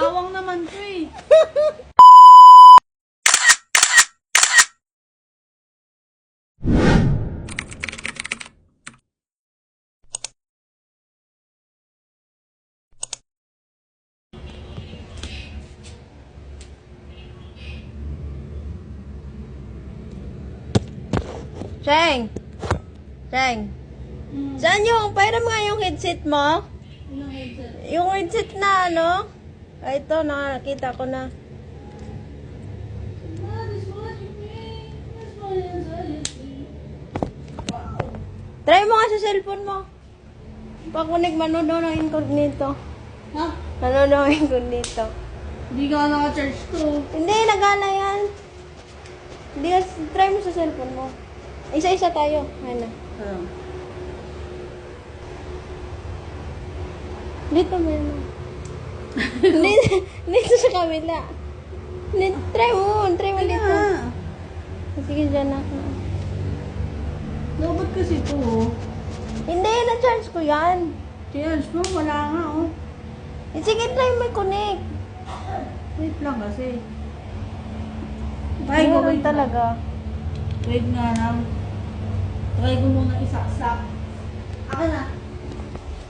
Bawang naman ko eh. Cheng! Cheng! Saan yung, pairam nga yung headset mo? Ilang headset? Yung headset na ano? Ay, ito, nakakita ko na. Try mo nga sa cellphone mo. Pakunik, manood ng incognito. Ha? Manood ng incognito. Hindi ka naka-charge to. Hindi, nagana yan. Hindi, try mo sa cellphone mo. Isa-isa tayo. Ano? Dito mo yun. Dito sa kabila. Try mo dito. Sige, dyan na. Dapat kasi ito oh. Hindi, na-charge ko yan. Charge mo, wala nga oh. Sige, try mo i-connect. Wait lang kasi. Try ko, Meron wait talaga. Wait nga lang. Try ko muna isaksak. Ako na.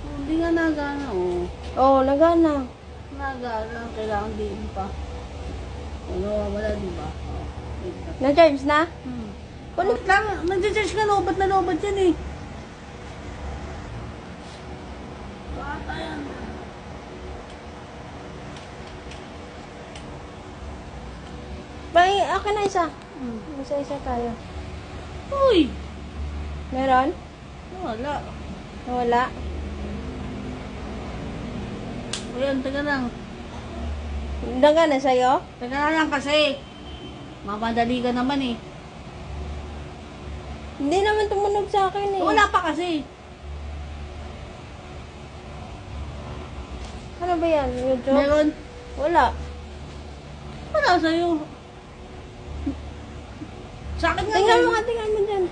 Oh, hindi nga nagana oh. Oo, nagana. Nagana. Kailangan din pa. Ano, wala diba? Oh, wait lang. Na-charge na? Connect lang. Nag-charge ka, lobat na lobat yan eh. Bata yan. Akin na isa. Isa-isa tayo. Uy! Meron? Wala. Wala. Ayan, taga lang. Nagana sa'yo? Taga lang kasi. Mamadali ka naman eh. Hindi naman tumunog sa akin eh. Wala pa kasi. Ano ba yan? YouTube? Meron. Wala. Wala sa'yo. Sa akin nga Tingnan yan. mo nga, tingnan mo dyan.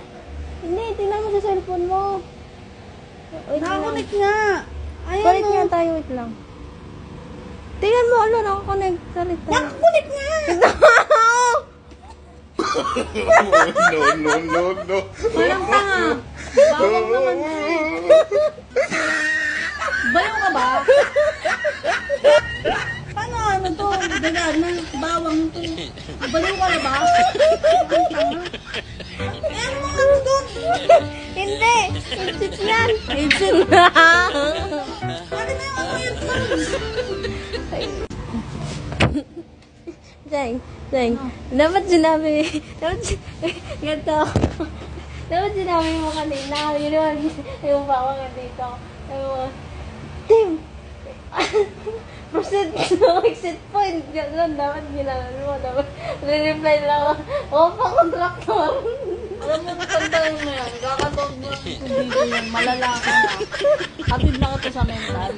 Hindi, tingnan mo sa cellphone mo. Wait lang. Nakakonect nga. Ayan Connect o. nga tayo, wait lang. Tingnan mo, ano, nakakonect. Salit tayo. Nakakonect nga. No. Walang tanga. Bawang naman ko eh. Bayaw ka ba? Ano to? Dagaan na. Bawang to. Bayaw ka na ba? Ang tanga. Eh, ano mga ano doon? Hindi! Headset yan! Headset. Pwede na yung ano earphones. Zeng, dapat sinabi, ganito. Dapat sinabi mo kanina, yun yung bawang nga dito. Tim! Proceed to exit point. Ganun, dapat ginagawa mo. Dapat re-reply lang ako. Pa-contractor. Alam mo, kakantahin mo yan. Kakatog mo yung dito yan. Malalaki na. Hatid na ka to sa mental.